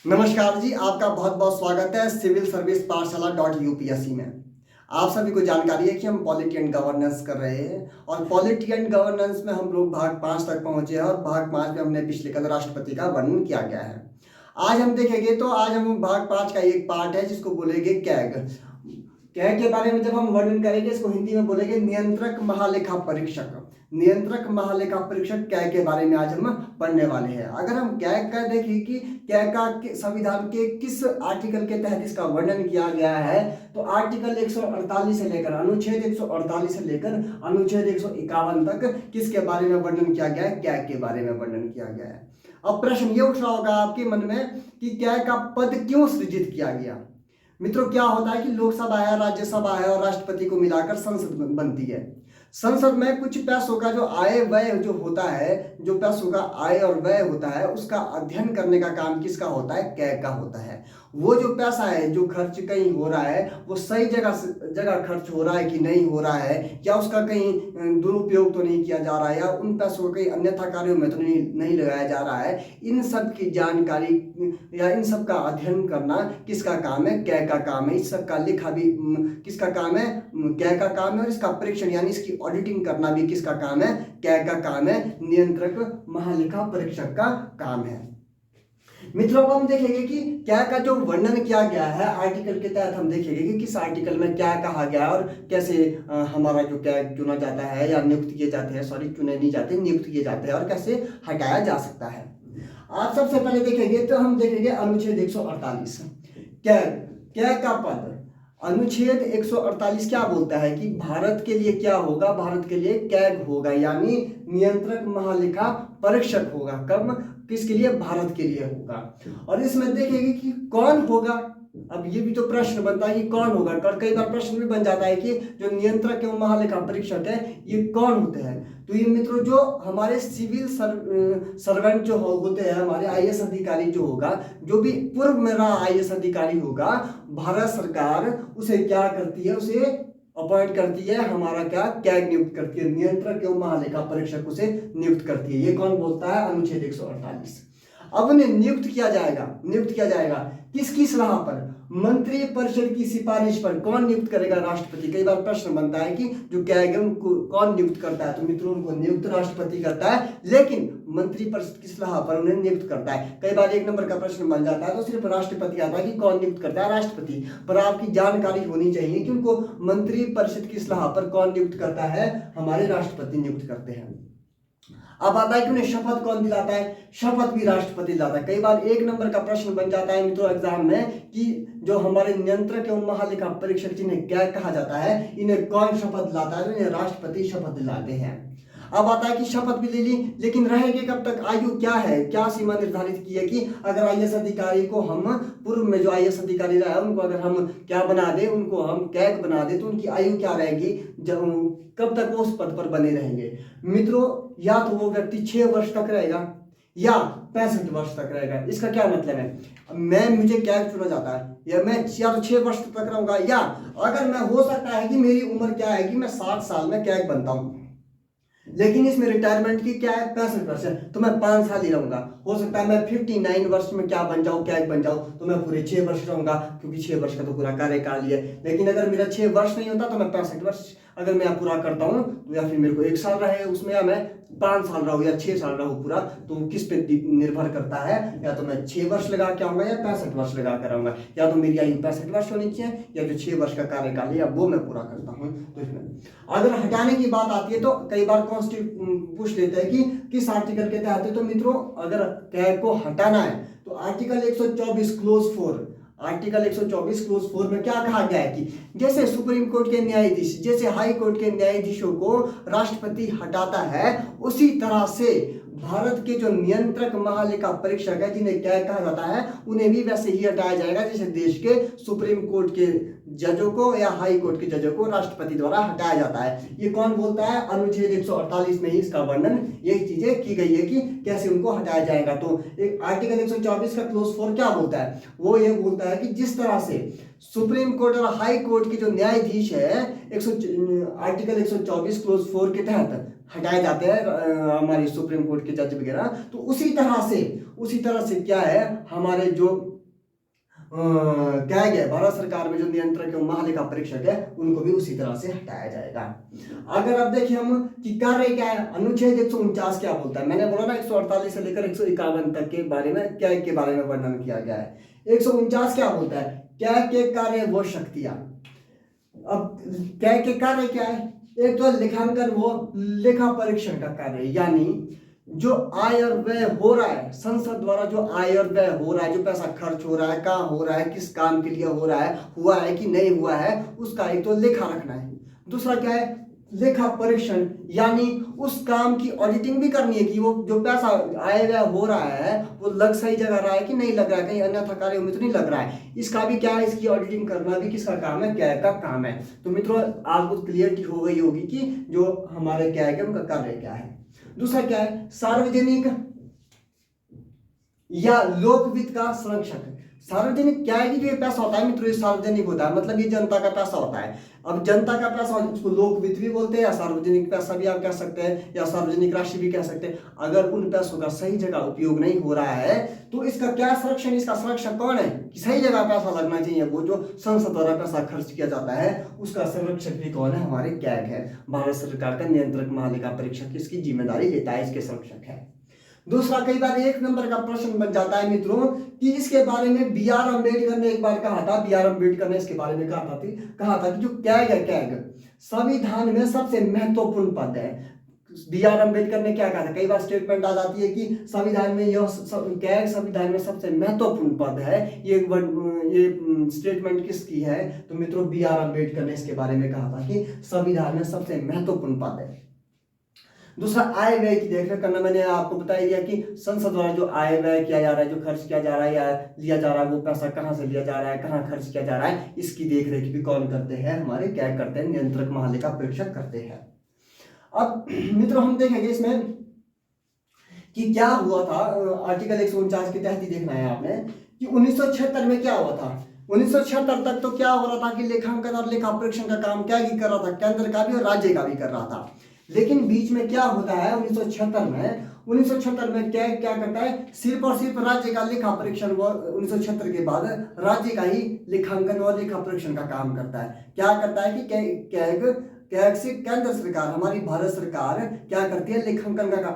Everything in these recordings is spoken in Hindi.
नमस्कार जी, आपका बहुत बहुत स्वागत है सिविल सर्विस पाठशाला .यूपीएससी में। आप सभी को जानकारी है कि हम पॉलिटी एंड गवर्नेंस कर रहे हैं और पॉलिटी एंड गवर्नेंस में हम लोग भाग 5 तक पहुंचे हैं और भाग 5 में हमने पिछले कल राष्ट्रपति का वर्णन किया गया है। आज हम देखेंगे तो आज हम भाग 5 का एक पार्ट है जिसको बोलेंगे कैग। कैग के बारे में जब हम वर्णन करेंगे इसको हिंदी में बोलेंगे नियंत्रक महालेखा परीक्षक। नियंत्रक महालेखा परीक्षक कैग के बारे में आज हम पढ़ने वाले हैं। अगर हम कैग का देखें कि कैग का संविधान के किस आर्टिकल के तहत इसका वर्णन किया गया है तो आर्टिकल 148 से लेकर अनुच्छेद 148 से लेकर अनुच्छेद 151 तक किसके बारे में वर्णन किया गया है, कैग के बारे में वर्णन किया गया है। अब प्रश्न ये उठ रहा होगा आपके मन में कि कैग का पद क्यों सृजित किया गया। मित्रों, क्या होता है कि लोकसभा है, राज्यसभा है और राष्ट्रपति को मिलाकर संसद बनती है। संसद में कुछ पैसों का जो आय व्यय जो होता है, जो पैसों का आय और व्यय होता है उसका अध्ययन करने का काम किसका होता है, कैग का होता है। वो जो पैसा है जो खर्च कहीं हो रहा है वो सही जगह खर्च हो रहा है कि नहीं हो रहा है, या उसका कहीं दुरुपयोग तो नहीं किया जा रहा है, या उन पैसों को कहीं अन्यथा कार्यों में तो नहीं लगाया जा रहा है। इन सब की जानकारी या इन सब का अध्ययन करना किसका काम है, कैग का काम है। इस सब का लिखा भी किसका काम है, कैग का काम है। और इसका परीक्षण यानी इसकी ऑडिटिंग करना भी किसका काम है, कैग का काम है, नियंत्रक महालेखा परीक्षक का काम है। मित्रों, अब हम देखेंगे कि क्या का जो वर्णन किया गया है आर्टिकल के तहत हम देखेंगे कि किस आर्टिकल में क्या कहा गया है और कैसे हमारा जो कैग चुना जाता है या नियुक्त किए जाते हैं, सॉरी चुने नहीं जाते, नियुक्त किए जाते हैं और कैसे हटाया जा सकता है। आज सबसे पहले देखेंगे तो हम देखेंगे अनुच्छेद 148 कैग का पद। अनुच्छेद 148 क्या बोलता है कि भारत के लिए क्या होगा, भारत के लिए कैग होगा यानी नियंत्रक महालेखा परीक्षक होगा। कब, किसके लिए, भारत के लिए होगा। और इसमें देखेंगे कि कौन होगा। अब ये भी तो प्रश्न बनता है कि कौन होगा। कई बार प्रश्न भी बन जाता है कि जो नियंत्रक एवं महालेखा परीक्षक है ये कौन होते हैं। तो ये मित्रों जो हमारे सिविल सर्वेंट जो होते हैं, हमारे आईएएस अधिकारी जो होगा, जो भी पूर्व में रहा आईएएस अधिकारी होगा, भारत सरकार उसे क्या करती है, उसे अपॉइंट करती है, हमारा क्या कैग नियुक्त करती है, नियंत्रक एवं महालेखा परीक्षक उसे नियुक्त करती है। ये कौन बोलता है, अनुच्छेद 148। अब उन्हें नियुक्त किया जाएगा किसकी सलाह पर, मंत्री परिषद की सिफारिश पर। कौन नियुक्त करेगा, राष्ट्रपति। कई बार प्रश्न बनता है कि जो कैग है उनको कौन नियुक्त करता है, तो मित्रों उनको नियुक्त राष्ट्रपति करता है, लेकिन मंत्री परिषद की सलाह पर उन्हें नियुक्त करता है। कई बार 1 नंबर का प्रश्न बन जाता है तो सिर्फ राष्ट्रपति आता है कि कौन नियुक्त करता है, राष्ट्रपति। पर आपकी जानकारी होनी चाहिए कि उनको मंत्री परिषद की सलाह पर कौन नियुक्त करता है, हमारे राष्ट्रपति नियुक्त करते हैं। अब आता है कि उन्हें शपथ कौन दिलाता है, शपथ भी राष्ट्रपति दिलाता है। कई बार 1 नंबर का प्रश्न बन जाता है मित्रों एग्जाम में कि जो हमारे नियंत्रक एवं महालेखा परीक्षक जिन्हें क्या कहा जाता है, इन्हें कौन शपथ दिलाता है, इन्हें राष्ट्रपति शपथ दिलाते हैं। अब आता है कि शपथ भी ले ली, लेकिन रहेंगे कब तक, आयु क्या है, क्या सीमा निर्धारित की है कि अगर आईएएस अधिकारी को हम पूर्व में जो आईएएस अधिकारी रहा है उनको अगर हम क्या बना दे, उनको हम कैग बना दे तो उनकी आयु क्या रहेगी, जब कब तक वो उस पद पर बने रहेंगे। मित्रों, या तो वो व्यक्ति 6 वर्ष तक रहेगा या 65 वर्ष तक रहेगा। इसका क्या मतलब है, मुझे कैग चुना जाता है या मैं या तो 6 वर्ष तक रहूंगा, या अगर मैं हो सकता है कि मेरी उम्र क्या है कि मैं 60 साल में कैग बनता हूं, लेकिन इसमें रिटायरमेंट की क्या है 65%, तो मैं 5 साल ही रहूंगा। हो सकता है मैं 59 वर्ष में क्या बन जाऊं, कैग बन जाऊं, तो मैं पूरे 6 वर्ष रहूंगा क्योंकि 6 वर्ष का तो पूरा कार्यकाल ही है। लेकिन अगर मेरा 6 वर्ष नहीं होता तो मैं 65 वर्ष अगर मैं पूरा करता हूं तो या फिर मेरे को 1 साल रहे उसमें, या मैं 5 साल रहूं या 6 साल रहूं पूरा, तो किस पे निर्भर करता है, या तो मैं 6 वर्ष लगा के आऊंगा या 65 वर्ष लगा कर आऊंगा, या तो मेरी आयु 65 वर्ष होनी चाहिए या जो 6 वर्ष का कार्यकाल है या वो मैं पूरा करता हूँ। तो इसमें अगर हटाने की बात आती है तो कई बार कॉन्स्टिट्यूशन पूछ लेते हैं कि किस आर्टिकल के तहत है। तो मित्रों अगर कैग को हटाना है तो आर्टिकल 124 क्लोज 4, आर्टिकल 124 क्लोज 4 में क्या कहा गया है कि जैसे सुप्रीम कोर्ट के न्यायाधीश, जैसे हाई कोर्ट के न्यायाधीशों को राष्ट्रपति हटाता है, उसी तरह से भारत के जो नियंत्रक महालेखा परीक्षक है जिन्हें क्या कहा जाता है, उन्हें भी वैसे ही हटाया जाएगा जैसे देश के सुप्रीम कोर्ट के जजों को या हाई कोर्ट के जजों को राष्ट्रपति द्वारा हटाया जाता है। ये कौन बोलता है, अनुच्छेद 148 में ही इसका वर्णन, यही चीजें की गई है कि कैसे उनको हटाया जाएगा। तो एक आर्टिकल 124 का क्लोज 4 क्या बोलता है, वो ये बोलता है कि जिस तरह से सुप्रीम कोर्ट और हाई कोर्ट के जो न्यायाधीश है आर्टिकल 124 क्लोज 4 के तहत हटाए जाते हैं हमारे सुप्रीम कोर्ट के जज वगैरह, तो उसी तरह से क्या है हमारे जो कैग है, भारत सरकार में जो नियंत्रक एवं महालेखा परीक्षक है उनको भी उसी तरह से हटाया जाएगा। अगर अब देखिए हम कि कार्य क्या है, अनुच्छेद 149 क्या बोलता है, मैंने बोला ना 148 से लेकर 151 तक के बारे में कैग के बारे में वर्णन किया गया है। 149 क्या बोलता है, कैग के कार्य व शक्तियां। अब कैग के कार्य क्या है, एक तो लेखांकन वो लेखा परीक्षण का कार्य, यानी जो आय और व्यय हो रहा है, संसद द्वारा जो आय और व्यय हो रहा है, जो पैसा खर्च हो रहा है, कहाँ हो रहा है, किस काम के लिए हो रहा है, हुआ है कि नहीं हुआ है, उसका एक तो लेखा रखना है। दूसरा क्या है, लेखा परीक्षण, यानी उस काम की ऑडिटिंग भी करनी है कि वो जो पैसा आय व्यय हो रहा है वो लग सही जगह रहा है कि नहीं लग रहा है, कहीं अन्यथा कार्य में तो नहीं लग रहा है। इसका भी क्या है, इसकी ऑडिटिंग करना भी किसका काम है, कैग का काम है। तो मित्रों आपको क्लियरिटी हो गई होगी कि जो हमारे कैग है उनका कार्य क्या है। दूसरा क्या है, सार्वजनिक या लोक वित्त का संरक्षक। सार्वजनिक क्या है कि जो ये पैसा होता है मित्रों ये सार्वजनिक होता है, मतलब ये जनता का पैसा होता है। अब जनता का पैसा इसको लोक वित्त भी बोलते हैं, या सार्वजनिक पैसा भी आप कह सकते हैं, या सार्वजनिक राशि भी कह सकते हैं। अगर उन पैसों का सही जगह उपयोग नहीं हो रहा है तो इसका क्या संरक्षण, इसका संरक्षक कौन है कि सही जगह पैसा लगना चाहिए, वो जो संसद द्वारा पैसा खर्च किया जाता है उसका संरक्षक भी कौन है, हमारे कैग है। भारत सरकार का नियंत्रक महालेखा परीक्षक इसकी जिम्मेदारी लेता है, इसके संरक्षक है। दूसरा, कई बार एक नंबर का प्रश्न बन जाता है मित्रों कि इसके बारे में बी आर अम्बेडकर ने एक बार कहा था, बी आर अम्बेडकर ने इसके बारे में कहा था कि जो कैग है, कैग संविधान में सबसे महत्वपूर्ण पद है। बी आर अम्बेडकर ने क्या कहा था, कई बार स्टेटमेंट आ जाती है कि संविधान में यह कैग संविधान में सबसे महत्वपूर्ण पद है। ये स्टेटमेंट किसकी है, तो मित्रों बी आर अम्बेडकर ने इसके बारे में कहा था कि संविधान में सबसे महत्वपूर्ण पद है। दूसरा, आय व्यय की देखरेख करना। मैंने आपको बता दिया कि संसद द्वारा जो आय व्यय किया जा रहा है, जो खर्च किया जा रहा है या लिया जा रहा है, वो पैसा कहाँ से लिया जा रहा है, कहाँ खर्च किया जा रहा है, इसकी देखरेख भी कौन करते हैं, हमारे क्या करते हैं, नियंत्रक महालेखा परीक्षक करते हैं। अब मित्रों हम देखेंगे इसमें कि क्या हुआ था, आर्टिकल 149 के तहत ही देखना है आपने कि 1976 में क्या हुआ था। 1976 तक तो क्या हो रहा था कि लेखांकन और लेखा परीक्षण का काम क्या ही कर रहा था, केंद्र का भी और राज्य का भी कर रहा था। लेकिन बीच में क्या होता है 1976 में क्या करता है, सिर्फ और सिर्फ राज्य का लेखा परीक्षण, वो 1976 के बाद राज्य का ही लेखांकन और लेखा परीक्षण का काम करता है। क्या करता है कि कैग से केंद्र सरकार, हमारी भारत सरकार क्या करती है, लेखांकन का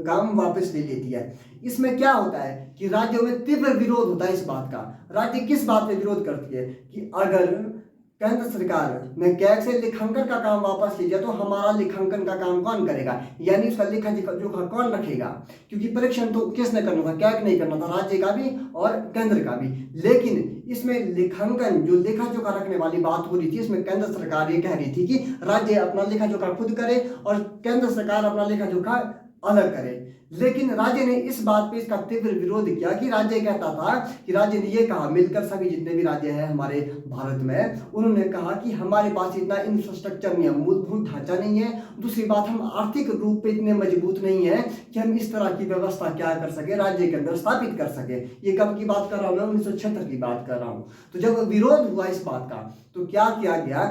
काम वापस ले लेती है। इसमें क्या होता है कि राज्यों में तीव्र विरोध होता है इस बात का। राज्य किस बात पे विरोध करती है कि अगर केंद्र सरकार ने कैग से लेखांकन का काम वापस ले लिया तो हमारा लेखांकन का काम कौन करेगा, यानी उसका लेखा जोखा कौन रखेगा, क्योंकि परीक्षण तो किसने करना था, कैग नहीं करना था, राज्य का भी और केंद्र का भी। लेकिन इसमें लेखांकन जो लेखा जोखा रखने वाली बात हो रही थी, इसमें केंद्र सरकार ये कह रही थी कि राज्य अपना लेखा जोखा खुद करे और केंद्र सरकार अपना लेखा जोखा अलग करे। लेकिन राज्य ने इस बात पे इसका तीव्र विरोध किया कि राज्य कहता था कि राज्य ने ये कहा, मिलकर सभी जितने भी राज्य हैं हमारे भारत में, उन्होंने कहा कि हमारे पास इतना इंफ्रास्ट्रक्चर नहीं है, मूलभूत ढांचा नहीं है। दूसरी बात, हम आर्थिक रूप पे इतने मजबूत नहीं है कि हम इस तरह की व्यवस्था क्या कर सके, राज्य के अंदर स्थापित कर सके। ये कब की बात कर रहा हूं मैं, 1976 की बात कर रहा हूं। तो जब विरोध हुआ इस बात का तो क्या किया गया,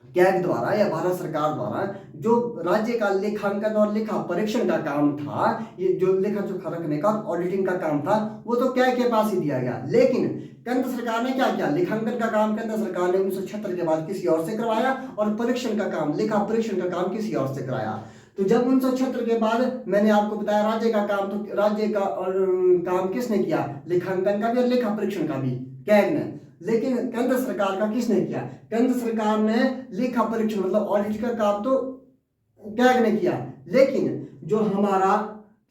कैग द्वारा या भारत सरकार द्वारा जो राज्य का लेखांकन और लेखा परीक्षण का काम था, ये जो लेखा जोखा रखने का ऑडिटिंग का काम था, वो तो कैग के पास ही दिया गया। लेकिन केंद्र सरकार ने क्या किया, लेखांकन का काम केंद्र सरकार ने 1976 के बाद किसी और से करवाया और परीक्षण का काम, लेखा परीक्षण का काम किसी और से कराया। तो जब 1976 के बाद मैंने आपको बताया राज्य का काम, तो राज्य का और काम किसने किया, लेखांकन का भी और लेखा परीक्षण का भी कैग ने। लेकिन केंद्र सरकार का किसने किया, केंद्र सरकार ने लेखा परीक्षण मतलब ऑडिट का काम तो कैग ने किया, लेकिन जो हमारा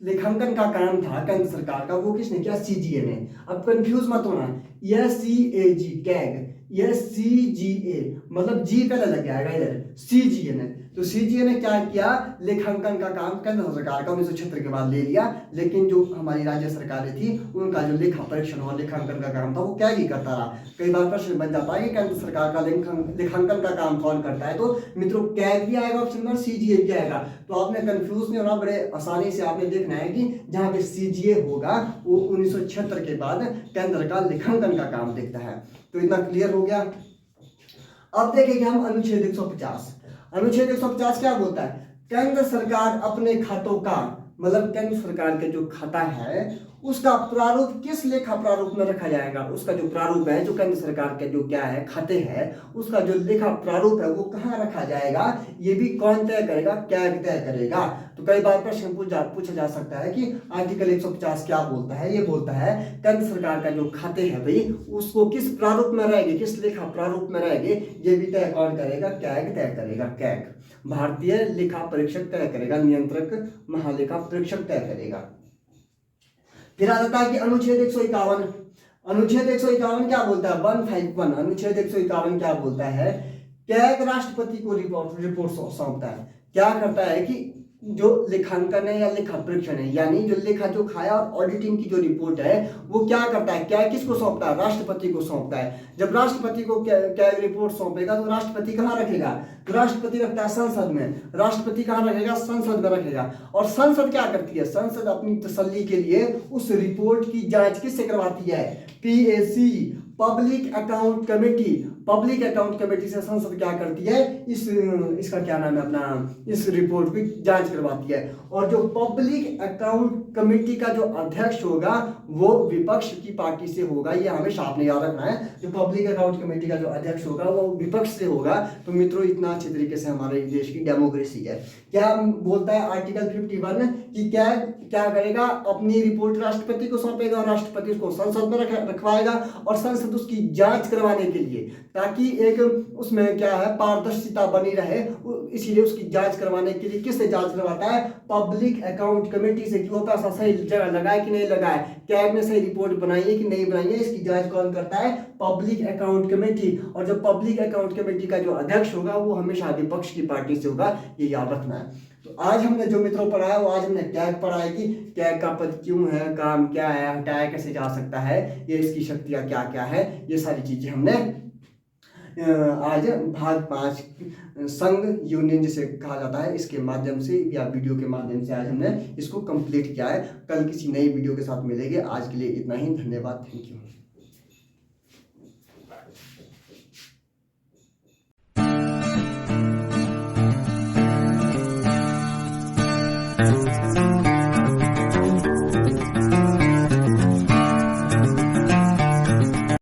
लेखांकन का काम था केंद्र सरकार का वो किसने किया, सीजीए ने। अब कंफ्यूज मत होना, यह सीएजी कैग, यह सीजीए मतलब जी पहले लग जाएगा इधर, सीजीए ने। तो सीजीए ने क्या किया, लेखांकन का काम केंद्र सरकार का 1976 के बाद ले लिया। लेकिन जो हमारी राज्य सरकारें थी उनका जो लेखा परीक्षण और लेखांकन का काम था वो क्या ही करता रहा। कई बार प्रश्न बन जाता है कि केंद्र सरकार का लेखांकन का काम कौन करता है, तो मित्रों कैग भी आएगा ऑप्शन में, सीजीए भी आएगा। तो आपने कंफ्यूज नहीं होना, बड़े आसानी से आपने देखना है कि जहां पे सीजीए होगा वो 1976 के बाद केंद्र का लेखांकन का काम देखता है। तो इतना क्लियर हो गया। अब देखेंगे हम अनुच्छेद 150। अनुच्छेद 150 क्या बोलता है, केंद्र सरकार अपने खातों का मतलब केंद्र सरकार के जो खाता है उसका प्रारूप किस लेखा प्रारूप में रखा जाएगा, उसका जो प्रारूप है, जो केंद्र सरकार के जो क्या है खाते हैं, उसका जो लेखा प्रारूप है वो कहाँ रखा जाएगा, ये भी कौन तय करेगा, कैग तय करेगा। तो कई बार प्रश्न पूछा जा सकता है कि आर्टिकल 150 क्या बोलता है, ये बोलता है केंद्र सरकार का जो खाते हैं भाई उसको किस प्रारूप में रहेंगे, किस लेखा प्रारूप में रहेंगे, ये भी तय कौन करेगा, कैग तय करेगा। कैग भारतीय लेखा परीक्षक तय करेगा, नियंत्रक महालेखा परीक्षक तय करेगा। फिर आ जाता है कि अनुच्छेद 151, अनुच्छेद 151 क्या बोलता है, 151 अनुच्छेद 151 क्या बोलता है, कैग राष्ट्रपति को रिपोर्ट सौंपता है। क्या करता है कि जो लेखांकन है या लेखा परीक्षण है, यानी जो लेखा जोखा है और ऑडिटिंग की जो रिपोर्ट है वो क्या करता है, क्या किसको सौंपता है, राष्ट्रपति को सौंपता है। जब राष्ट्रपति को क्या रिपोर्ट सौंपेगा तो राष्ट्रपति कहाँ रखेगा, तो राष्ट्रपति रखता है संसद में। राष्ट्रपति कहाँ रखेगा, संसद में रखेगा। और संसद क्या करती है, संसद अपनी तसल्ली के लिए उस रिपोर्ट की जांच किससे करवाती है, PAC public account committee, public account committee से संसद क्या करती है, इसका क्या नाम है अपना, इस रिपोर्ट की जांच करवाती है। और जो पब्लिक अकाउंट कमेटी का जो अध्यक्ष होगा वो विपक्ष की पार्टी से होगा, ये हमेशा आपने याद रखना है। जो पब्लिक अकाउंट कमेटी का जो अध्यक्ष होगा वो विपक्ष से होगा। तो मित्रों इतना अच्छी तरीके से हमारे देश की डेमोक्रेसी है। क्या बोलता है आर्टिकल 51 कि क्या करेगा, अपनी रिपोर्ट राष्ट्रपति को सौंपेगा और राष्ट्रपति उसको संसद में रखवाएगा और संसद उसकी जांच करवाने के लिए, ताकि एक उसमें क्या है पारदर्शिता बनी रहे, इसीलिए उसकी जांच करवाने के लिए किससे जांच करवाता है, पब्लिक अकाउंट कमेटी से कि वो पैसा सही जगह लगाए कि नहीं लगाए, कैग ने सही रिपोर्ट बनाई है कि नहीं बनाई है, इसकी जांच कौन करता है, पब्लिक अकाउंट कमेटी। और जो पब्लिक अकाउंट कमेटी का जो अध्यक्ष होगा वो हमेशा विपक्ष की पार्टी से होगा, ये याद रखना है। तो आज हमने जो मित्रों पढ़ा है वो आज हमने कैग पढ़ा है कि कैग का पद क्यों है, काम क्या है, हटाया कैसे जा सकता है, ये इसकी शक्तियां क्या क्या है, ये सारी चीजें हमने आज भाग 5 संघ यूनियन जिसे कहा जाता है इसके माध्यम से या वीडियो के माध्यम से आज हमने इसको कंप्लीट किया है। कल किसी नई वीडियो के साथ मिलेंगे, आज के लिए इतना ही, धन्यवाद, थैंक यू।